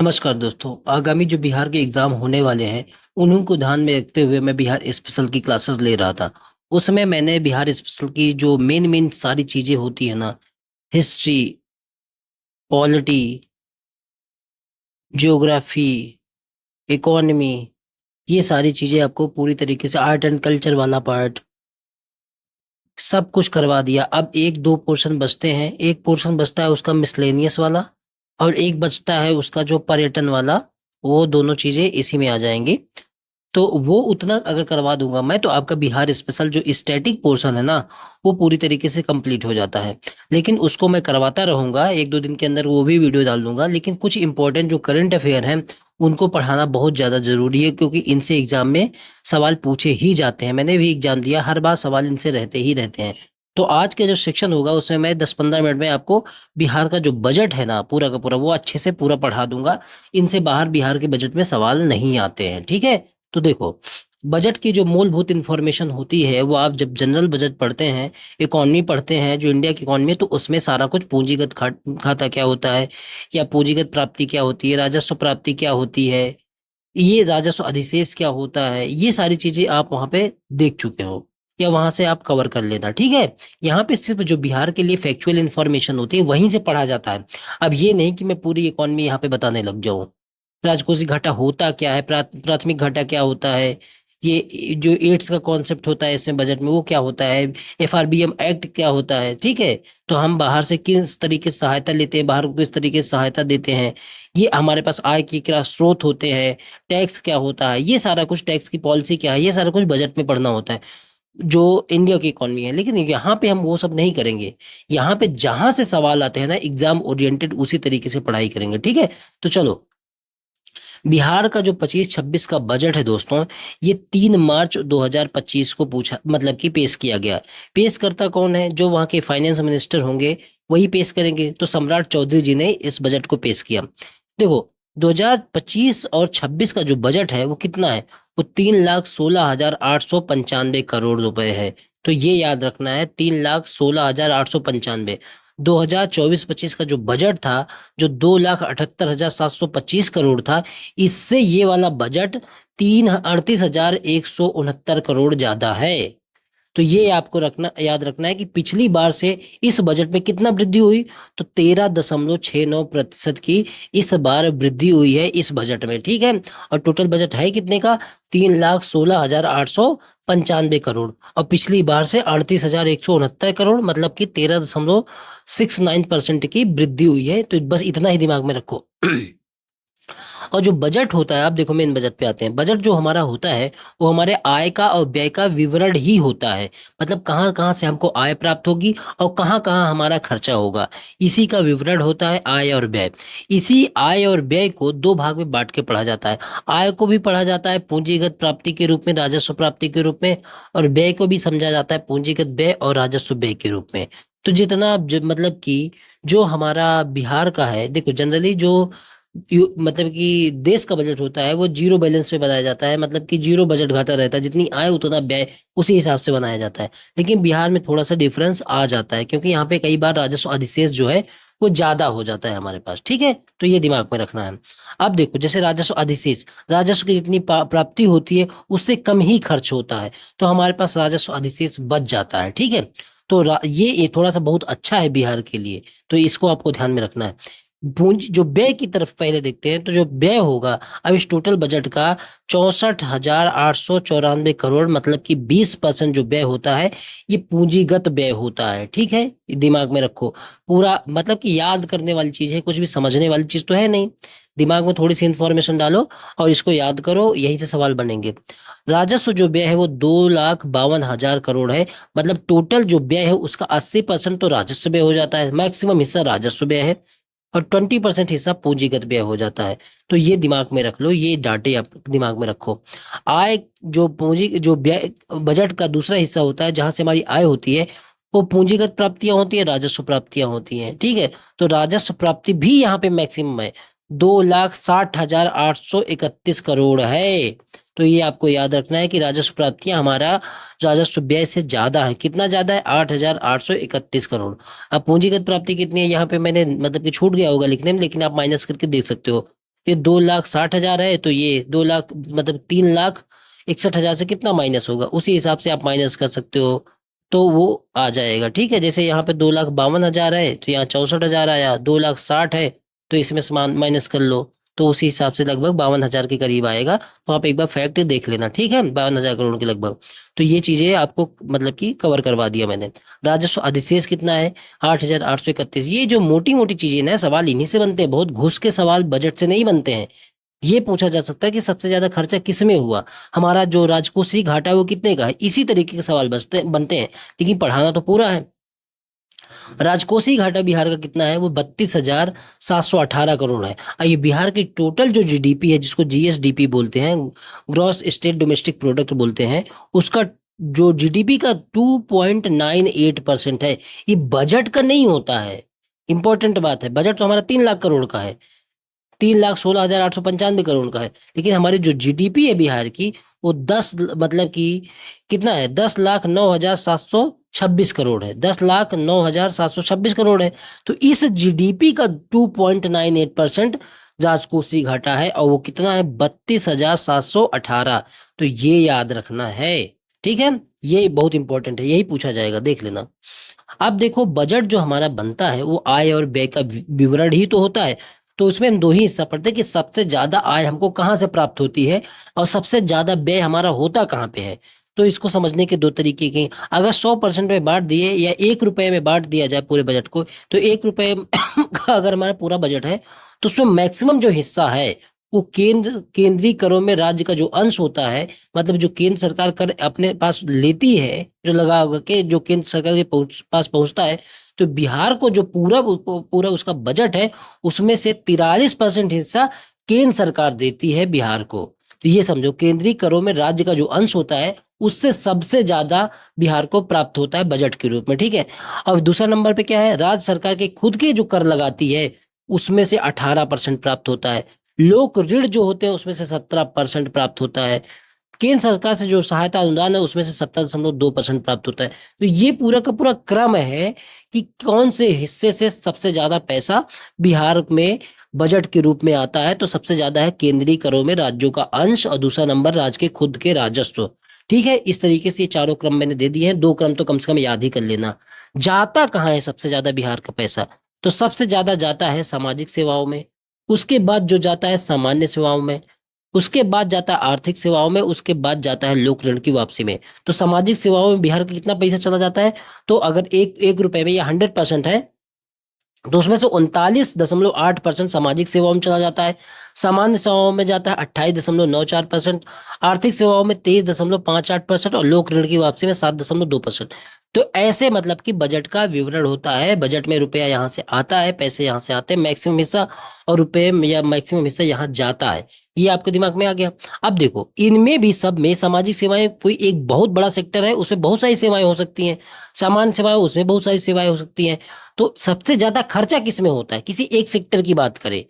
नमस्कार दोस्तों। आगामी जो बिहार के एग्जाम होने वाले हैं उन्हीं को ध्यान में रखते हुए मैं बिहार स्पेशल की क्लासेस ले रहा था। उसमें मैंने बिहार स्पेशल की जो मेन मेन सारी चीजें होती है ना, हिस्ट्री, पॉलिटी, ज्योग्राफी, इकोनॉमी, ये सारी चीजें आपको पूरी तरीके से आर्ट एंड कल्चर वाला पार्ट सब कुछ करवा दिया। अब एक दो पोर्शन बचते हैं। एक पोर्शन बचता है उसका मिसलेनियस वाला, और एक बचता है उसका जो पर्यटन वाला। वो दोनों चीजें इसी में आ जाएंगी। तो वो उतना अगर करवा दूंगा मैं तो आपका बिहार स्पेशल जो स्टैटिक पोर्शन है ना, वो पूरी तरीके से कंप्लीट हो जाता है। लेकिन उसको मैं करवाता रहूंगा, एक दो दिन के अंदर वो भी वीडियो डाल दूंगा। लेकिन कुछ इंपॉर्टेंट जो करंट अफेयर हैं उनको पढ़ाना बहुत ज़्यादा ज़रूरी है, क्योंकि इनसे एग्जाम में सवाल पूछे ही जाते हैं। मैंने भी एग्जाम दिया, हर बार सवाल इनसे रहते ही रहते हैं। तो आज के जो सेक्शन होगा उसमें मैं 10-15 मिनट में आपको बिहार का जो बजट है ना पूरा का पूरा वो अच्छे से पूरा पढ़ा दूंगा। इनसे बाहर बिहार के बजट में सवाल नहीं आते हैं, ठीक है। तो देखो, बजट की जो मूलभूत इंफॉर्मेशन होती है वो आप जब जनरल बजट पढ़ते हैं, इकोनॉमी पढ़ते हैं, जो इंडिया की इकोनॉमी है, तो उसमें सारा कुछ पूंजीगत खाता क्या होता है, या पूंजीगत प्राप्ति क्या होती है, राजस्व प्राप्ति क्या होती है, ये राजस्व अधिशेष क्या होता है, ये सारी चीजें आप वहां पे देख चुके हो, या वहां से आप कवर कर लेना, ठीक है। यहाँ पे सिर्फ जो बिहार के लिए फैक्चुअल इंफॉर्मेशन होती है वहीं से पढ़ा जाता है। अब ये नहीं कि मैं पूरी इकोनॉमी यहाँ पे बताने लग जाऊं। राजकोषीय घाटा होता क्या है, प्राथमिक घाटा क्या होता है, ये जो एड्स का कॉन्सेप्ट होता है इसमें बजट में वो क्या होता है, एफआरबीएम एक्ट क्या होता है, ठीक है। तो हम बाहर से किस तरीके से सहायता लेते हैं, बाहर को किस तरीके से सहायता देते हैं, ये हमारे पास आय के क्या स्रोत होते हैं, टैक्स क्या होता है, ये सारा कुछ, टैक्स की पॉलिसी क्या है, ये सारा कुछ बजट में पढ़ना होता है जो इंडिया की इकोनॉमी है। लेकिन यहाँ पे हम वो सब नहीं करेंगे। यहाँ पे जहां से सवाल आते हैं ना एग्जाम ओरिएंटेड, उसी तरीके से पढ़ाई करेंगे, ठीक है। तो चलो, बिहार का जो 25-26 का बजट है दोस्तों, ये 3 मार्च 2025 को पूछा, मतलब कि पेश किया गया। पेश करता कौन है? जो वहाँ के फाइनेंस मिनिस्टर होंगे वही पेश करेंगे। तो सम्राट चौधरी जी ने इस बजट को पेश किया। देखो, 2025 और 26 का जो बजट है वो कितना है? वो 3,16,895 करोड़ रुपए है। तो ये याद रखना है, 3,16,895। 2024-25 का जो बजट था, जो 2,78,725 करोड़ था, इससे ये वाला बजट 38,169 करोड़ ज्यादा है। तो ये आपको याद रखना है कि पिछली बार से इस बजट में कितना वृद्धि हुई, तो 13.69% की इस बार वृद्धि हुई है इस बजट में, ठीक है। और टोटल बजट है कितने का? 3,16,895 करोड़। और पिछली बार से 38,169 करोड़, मतलब कि 13.69% की वृद्धि हुई है। तो बस इतना ही दिमाग में रखो। और जो बजट होता है, आप देखो मेन बजट पे आते हैं। बजट जो हमारा होता है वो हमारे आय का और व्यय का विवरण ही होता है। मतलब कहाँ कहाँ से हमको आय प्राप्त होगी और कहाँ कहाँ हमारा खर्चा होगा, इसी का विवरण होता है आय और व्यय। इसी आय और व्यय को दो भाग में बांट के पढ़ा जाता है। आय को भी पढ़ा जाता है पूंजीगत प्राप्ति के रूप में, राजस्व प्राप्ति के रूप में, और व्यय को भी समझा जाता है पूंजीगत व्यय और राजस्व व्यय के रूप में। तो जितना मतलब कि जो हमारा बिहार का है, देखो जनरली जो मतलब कि देश का बजट होता है वो जीरो बैलेंस पे बनाया जाता है। मतलब कि जीरो बजट घाटा रहता है, जितनी आय उतना व्यय, उसी हिसाब से बनाया जाता है। लेकिन बिहार में थोड़ा सा डिफरेंस आ जाता है, क्योंकि यहाँ पे कई बार राजस्व अधिशेष जो है वो ज्यादा हो जाता है हमारे पास, ठीक है। तो ये दिमाग में रखना है। अब देखो, जैसे राजस्व अधिशेष, राजस्व की जितनी प्राप्ति होती है उससे कम ही खर्च होता है, तो हमारे पास राजस्व अधिशेष बच जाता है, ठीक है। तो ये थोड़ा सा बहुत अच्छा है बिहार के लिए, तो इसको आपको ध्यान में रखना है। पूंजी जो व्यय की तरफ पहले देखते हैं, तो जो व्यय होगा अब इस टोटल बजट का 64,894 करोड़, मतलब कि 20% जो व्यय होता है ये पूंजीगत व्यय होता है, ठीक है। ये दिमाग में रखो। पूरा मतलब कि याद करने वाली चीज है, कुछ भी समझने वाली चीज तो है नहीं। दिमाग में थोड़ी सी इंफॉर्मेशन डालो और इसको याद करो, यहीं से सवाल बनेंगे। राजस्व जो व्यय है वो 2,52,000 करोड़ है। मतलब टोटल जो व्यय है उसका 80% तो राजस्व व्यय हो जाता है, मैक्सिमम हिस्सा राजस्व व्यय है, और 20% हिस्सा पूंजीगत व्यय हो जाता है। तो ये दिमाग में रख लो, ये डाटे आप दिमाग में रखो। आय, जो पूंजी जो व्यय बजट का दूसरा हिस्सा होता है जहां से हमारी आय होती है, वो पूंजीगत प्राप्तियां होती है, राजस्व प्राप्तियां होती हैं, ठीक है। तो राजस्व प्राप्ति भी यहाँ पे मैक्सिमम है, 2,60,831 करोड़ है। तो ये आपको याद रखना है कि राजस्व प्राप्तियां हमारा राजस्व व्यय से ज्यादा है। कितना ज्यादा है? 8,831 करोड़। अब पूंजीगत प्राप्ति कितनी है यहाँ पे, मैंने मतलब कि छूट गया होगा लिखने में, लेकिन आप माइनस करके देख सकते हो। ये 2,60,000 है, तो ये 2 लाख मतलब 3,61,000 से कितना माइनस होगा, उसी हिसाब से आप माइनस कर सकते हो, तो वो आ जाएगा। ठीक है, जैसे यहाँ पे 2,52,000 है तो यहाँ 64,000 आया, 2,60,000 है तो इसमें से माइनस कर लो, तो उसी हिसाब से लगभग 52,000 के करीब आएगा। तो आप एक बार फैक्ट देख लेना, ठीक है, 52,000 करोड़ के लगभग। तो ये चीजें आपको मतलब कि कवर करवा दिया मैंने। राजस्व अधिशेष कितना है, 8,831। ये जो मोटी मोटी चीजें ना, सवाल इन्हीं से बनते हैं, बहुत घुस के सवाल बजट से नहीं बनते हैं। ये पूछा जा सकता है कि सबसे ज्यादा खर्चा किस में हुआ, हमारा जो राजकोषीय घाटा है वो कितने का है, इसी तरीके के सवाल बनते हैं। लेकिन पढ़ाना तो पूरा है। राजकोषीय घाटा बिहार का कितना है, वो 32,718 करोड़ है। और ये बिहार की टोटल जो जीडीपी है, जिसको जीएसडीपी बोलते हैं, ग्रॉस स्टेट डोमेस्टिक प्रोडक्ट बोलते हैं, उसका जो जीडीपी का 2.98% है। ये बजट का नहीं होता है, इंपॉर्टेंट बात है। बजट तो हमारा 3 लाख करोड़ का है, 3,16,895 करोड़ का है। लेकिन हमारी जो जीडीपी है बिहार की, वो 10 मतलब कि कितना है, 10,09,726 करोड़ है, 10,09,726 करोड़ है। तो इस जीडीपी का 2.98% राजकोषीय घाटा है, और वो कितना है, 32,718। तो ये याद रखना है, ठीक है, ये बहुत इंपॉर्टेंट है, यही पूछा जाएगा, देख लेना। अब देखो, बजट जो हमारा बनता है वो आय और व्यय का विवरण ही तो होता है। तो उसमें हम दो ही हिस्सा पढ़ते हैं कि सबसे ज्यादा आय हमको कहाँ से प्राप्त होती है, और सबसे ज्यादा व्यय हमारा होता कहाँ पे है। तो इसको समझने के दो तरीके के, अगर 100% में बांट दिए या 1 रुपए में बांट दिया जाए पूरे बजट को, तो 1 रुपए का अगर हमारा पूरा बजट है, तो उसमें मैक्सिमम जो हिस्सा है वो केंद्रीय करों में राज्य का जो अंश होता है, मतलब जो केंद्र सरकार कर अपने पास लेती है, जो लगा के जो केंद्र सरकार के पास पहुंचता है, तो बिहार को जो पूरा पूरा उसका बजट है, उसमें से 43% हिस्सा केंद्र सरकार देती है बिहार को। तो ये समझो, केंद्रीय करों में राज्य का जो अंश होता है, उससे सबसे ज्यादा बिहार को प्राप्त होता है बजट के रूप में, ठीक है। अब दूसरा नंबर पे क्या है, राज्य सरकार के खुद के जो कर लगाती है, उसमें से 18% प्राप्त होता है। लोक ऋण जो होते हैं, उसमें से 17% प्राप्त होता है। केंद्र सरकार से जो सहायता अनुदान है, उसमें से 17.2% प्राप्त होता है। तो ये पूरा का पूरा क्रम है कि कौन से हिस्से से सबसे ज्यादा पैसा बिहार में बजट के रूप में आता है। तो सबसे ज्यादा है केंद्रीय करों में राज्यों का अंश, और दूसरा नंबर राज्य के खुद के राजस्व। ठीक है, इस तरीके से ये चारों क्रम मैंने दे दिए हैं, दो क्रम तो कम से कम याद ही कर लेना। जाता कहाँ है सबसे ज्यादा बिहार का पैसा, तो सबसे ज्यादा जाता है सामाजिक सेवाओं में, उसके बाद जो जाता है सामान्य सेवाओं में, उसके बाद जाता है आर्थिक सेवाओं में, उसके बाद जाता है लोक ऋण की वापसी में। तो सामाजिक सेवाओं में बिहार का कितना पैसा चला जाता है, तो अगर एक एक रुपए में या 100% है, तो उसमें से 39.8% सामाजिक सेवाओं में चला जाता है। सामान्य सेवाओं में जाता है 28.94%, आर्थिक सेवाओं में 23.58%, और लोक ऋण की वापसी में 7.2%। तो ऐसे मतलब कि बजट का विवरण होता है। बजट में रुपया यहाँ से आता है, पैसे यहाँ से आते हैं मैक्सिमम हिस्सा, और रुपये या मैक्सिमम हिस्सा यहाँ जाता है। ये आपके दिमाग में आ गया। अब देखो, इनमें भी सब में सामाजिक सेवाएं कोई एक बहुत बड़ा सेक्टर है, उसमें बहुत सारी सेवाएं हो सकती हैं, सामान्य सेवाएं उसमें बहुत सारी सेवाएं हो सकती हैं। तो सबसे ज्यादा खर्चा किस में होता है, किसी एक सेक्टर की बात करें,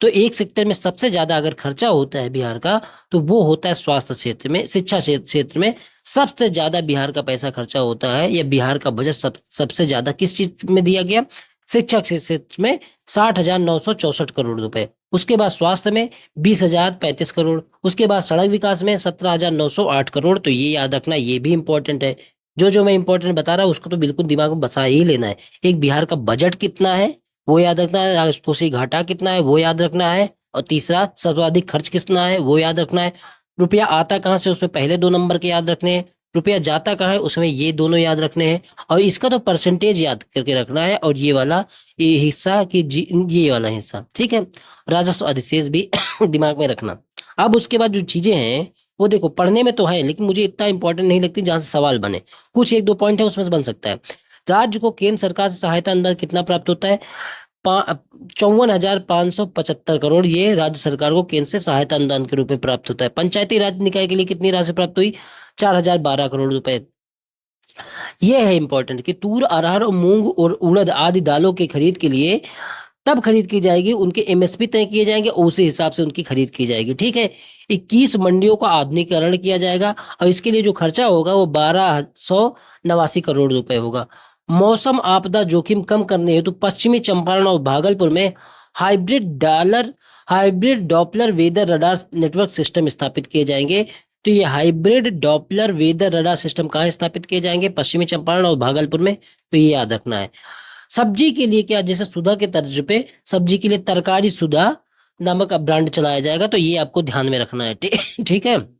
तो एक सेक्टर में सबसे ज्यादा अगर खर्चा होता है बिहार का, तो वो होता है स्वास्थ्य क्षेत्र में, शिक्षा क्षेत्र में सबसे ज्यादा बिहार का पैसा खर्चा होता है। या बिहार का बजट सबसे ज्यादा किस चीज में दिया गया, शिक्षा क्षेत्र में 60,964 रुपए, उसके बाद स्वास्थ्य में 20,035 करोड़, उसके बाद सड़क विकास में 17,908 करोड़। तो ये याद रखना, ये भी इंपॉर्टेंट है। जो मैं इंपॉर्टेंट बता रहा हूँ उसको तो बिल्कुल दिमाग में बसा ही लेना है। एक बिहार का बजट कितना है वो याद रखना है, राजकोषीय घाटा कितना है वो याद रखना है, और तीसरा सर्वाधिक खर्च कितना है वो याद रखना है। रुपया आता कहाँ से, उसमें पहले दो नंबर के याद रखने हैं। रुपया जाता कहाँ है, उसमें ये दोनों याद रखने हैं। और इसका तो परसेंटेज याद करके रखना है, और ये वाला ये हिस्सा कि ये वाला हिस्सा, ठीक है। राजस्व अधिशेष भी दिमाग में रखना। अब उसके बाद जो चीजें हैं वो देखो, पढ़ने में तो है लेकिन मुझे इतना इंपॉर्टेंट नहीं लगती जहां से सवाल बने। कुछ एक दो पॉइंट है उसमें से बन सकता है। राज्य को केंद्र सरकार से सहायता अनुदान कितना प्राप्त होता है, 54,575 करोड़, ये राज्य सरकार को केंद्र से सहायता अनुदान के रूप में प्राप्त होता है। पंचायती राज निकाय के लिए कितनी राशि प्राप्त हुई, 4,012 करोड़ रुपए। ये है इंपॉर्टेंट कि तूर, अरहर और मूंग और उड़द आदि दालों की खरीद के लिए तब खरीद की जाएगी, उनके एमएसपी तय किए जाएंगे और उसी हिसाब से उनकी खरीद की जाएगी, ठीक है। 21 मंडियों का आधुनिकीकरण किया जाएगा, और इसके लिए जो खर्चा होगा वो 1,289 करोड़ रुपए होगा। मौसम आपदा जोखिम कम करने हेतु पश्चिमी चंपारण और भागलपुर में hybrid hybrid Doppler weather radar network system स्थापित किए जाएंगे। तो ये hybrid Doppler weather radar system कहाँ स्थापित किए जाएंगे? पश्चिमी चंपारण और भागलपुर में। तो ये याद रखना है। सब्जी के लिए क्या, जैसे सुधा के तर्ज पे सब्जी के लिए तरकारी सुधा नामक ब्रांड चलाया जाएगा। तो ये आपको ध्यान में रखना है। ठीक है।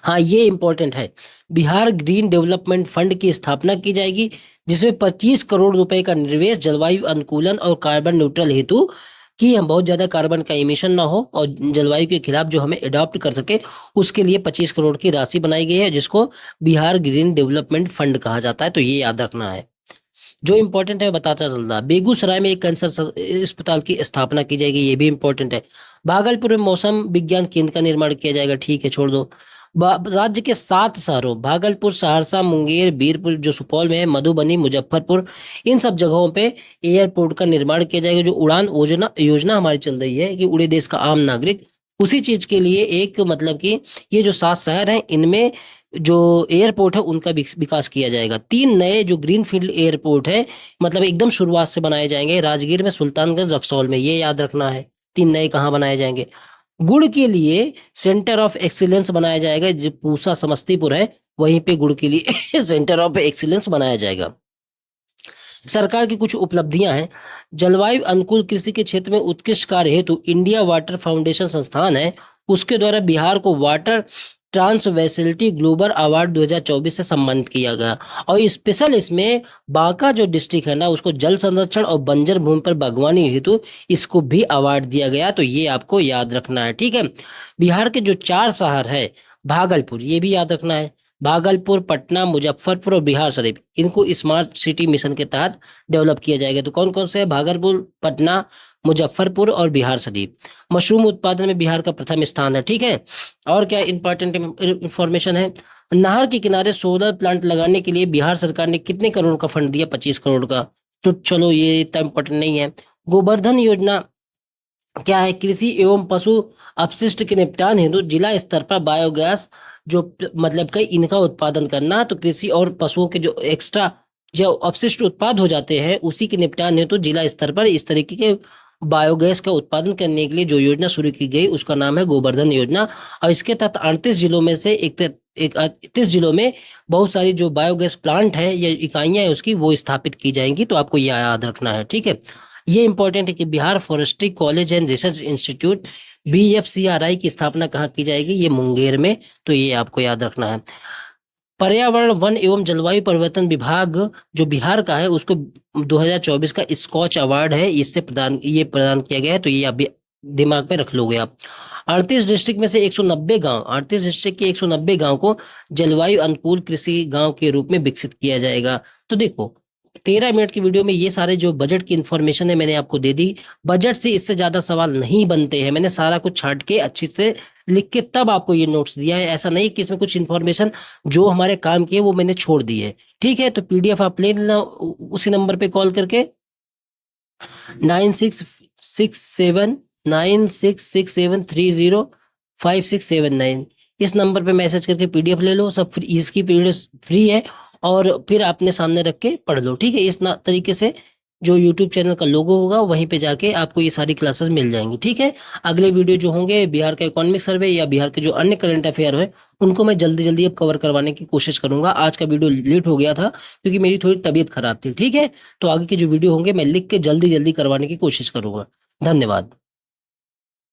हाँ, ये इंपॉर्टेंट है। बिहार ग्रीन डेवलपमेंट फंड की स्थापना की जाएगी, जिसमें 25 करोड़ रुपए का निवेश जलवायु अनुकूलन और कार्बन न्यूट्रल हेतु, कि हम बहुत ज्यादा कार्बन का इमिशन ना हो और जलवायु के खिलाफ जो हमें अडॉप्ट कर सके, उसके लिए 25 करोड़ की राशि बनाई गई है, जिसको बिहार ग्रीन डेवलपमेंट फंड कहा जाता है। तो ये याद रखना है। जो इंपॉर्टेंट है बताता चल रहा, बेगूसराय में एक कैंसर अस्पताल की स्थापना की जाएगी, ये भी इंपॉर्टेंट है। भागलपुर में मौसम विज्ञान केंद्र का निर्माण किया जाएगा, ठीक है, छोड़ दो। राज्य के 7 शहरों भागलपुर, सहरसा, मुंगेर, बीरपुर जो सुपौल में है, मधुबनी, मुजफ्फरपुर, इन सब जगहों पे एयरपोर्ट का निर्माण किया जाएगा। जो उड़ान योजना योजना हमारी चल रही है कि उड़े देश का आम नागरिक, उसी चीज के लिए एक मतलब कि ये जो 7 शहर हैं, इनमें जो एयरपोर्ट है उनका विकास किया जाएगा। 3 नए जो ग्रीनफील्ड एयरपोर्ट है, मतलब एकदम शुरुआत से बनाए जाएंगे, राजगीर में, सुल्तानगंज, रक्सौल में, ये याद रखना है। 3 नए कहाँ बनाए जाएंगे? गुड़ के लिए सेंटर ऑफ एक्सीलेंस बनाया जाएगा, जो पूसा समस्तीपुर है, वहीं पे गुड़ के लिए सेंटर ऑफ एक्सीलेंस बनाया जाएगा। सरकार की कुछ उपलब्धियां हैं। जलवायु अनुकूल कृषि के क्षेत्र में उत्कृष्ट कार्य हेतु इंडिया वाटर फाउंडेशन संस्थान है, उसके द्वारा बिहार को वाटर ट्रांसवर्सिटी ग्लोबल अवार्ड 2024 से सम्मानित किया गया। और स्पेशल इसमें बांका जो डिस्ट्रिक्ट है ना, उसको जल संरक्षण और बंजर भूमि पर बागवानी हेतु इसको भी अवार्ड दिया गया। तो ये आपको याद रखना है, ठीक है। बिहार के जो 4 शहर है, भागलपुर, ये भी याद रखना है। भागलपुर, पटना, मुजफ्फरपुर और बिहार शरीफ, इनको स्मार्ट सिटी मिशन के तहत डेवलप किया जाएगा। तो कौन कौन से है? भागलपुर, पटना, मुजफ्फरपुर और बिहार शरीफ। मशरूम उत्पादन में बिहार का प्रथम स्थान है, ठीक है। और क्या इंपॉर्टेंट इंफॉर्मेशन है? नहर के किनारे सोलर प्लांट लगाने के लिए बिहार सरकार ने कितने करोड़ का फंड दिया? 25 करोड़ का। तो चलो, ये इतना इंपॉर्टेंट नहीं है। गोवर्धन योजना क्या है? कृषि एवं पशु अपशिष्ट के निपटान हेतु जिला स्तर पर बायोगैस जो मतलब कि इनका उत्पादन करना। तो कृषि और पशुओं के जो एक्स्ट्रा जो अपशिष्ट उत्पाद हो जाते हैं, उसी के निपटान हेतु जिला स्तर पर इस तरीके के बायोगैस का उत्पादन करने के लिए जो योजना शुरू की गई, उसका नाम है गोवर्धन योजना। और इसके तहत 38 जिलों में से 31 जिलों में बहुत सारी जो बायोगैस प्लांट है या इकाइयां हैं उसकी, वो स्थापित की जाएंगी। तो आपको यह याद रखना है, ठीक है। ये इंपॉर्टेंट है कि Bihar forestry college and research institute BFCRI की स्थापना कहाँ की जाएगी? ये मुंगेर में। तो ये आपको याद रखना है। पर्यावरण, वन एवं जलवायु परिवर्तन विभाग जो बिहार का है, उसको 2024 का स्कॉच अवार्ड है, इससे प्रदान किया गया है। तो ये आप दिमाग में रख लोगे आप। 38 डिस्ट्रिक्ट में से 190 गांव, 38 डिस्ट्रिक्ट के 190 गांव को जलवायु अनुकूल कृषि गांव के रूप में विकसित किया जाएगा। तो देखो, 13 मिनट की वीडियो में ये सारे जो बजट की इंफॉर्मेशन है मैंने आपको दे दी। बजट से इससे ज्यादा सवाल नहीं बनते हैं, मैंने सारा कुछ छाट के अच्छे से लिख के तब आपको ये नोट्स दिया है। ऐसा नहीं कि इसमें कुछ इन्फॉर्मेशन जो हमारे काम की है वो मैंने छोड़ दी है, ठीक है। तो PDF आप ले लेना उसी नंबर पे कॉल करके, 9667305679, इस नंबर पे मैसेज करके PDF ले लो। सब फ्री, इसकी पीडीएफ फ्री है, और फिर अपने सामने रख के पढ़ लो, ठीक है। इस तरीके से जो YouTube चैनल का लोगो होगा वहीं पे जाके आपको ये सारी क्लासेस मिल जाएंगी, ठीक है। अगले वीडियो जो होंगे बिहार का इकोनॉमिक सर्वे या बिहार के जो अन्य करंट अफेयर है, उनको मैं जल्दी जल्दी अब कवर करवाने की कोशिश करूंगा। आज का वीडियो लेट हो गया था क्योंकि मेरी थोड़ी तबीयत खराब थी, ठीक है। तो आगे के जो वीडियो होंगे मैं लिख के जल्दी जल्दी करवाने की कोशिश करूंगा। धन्यवाद।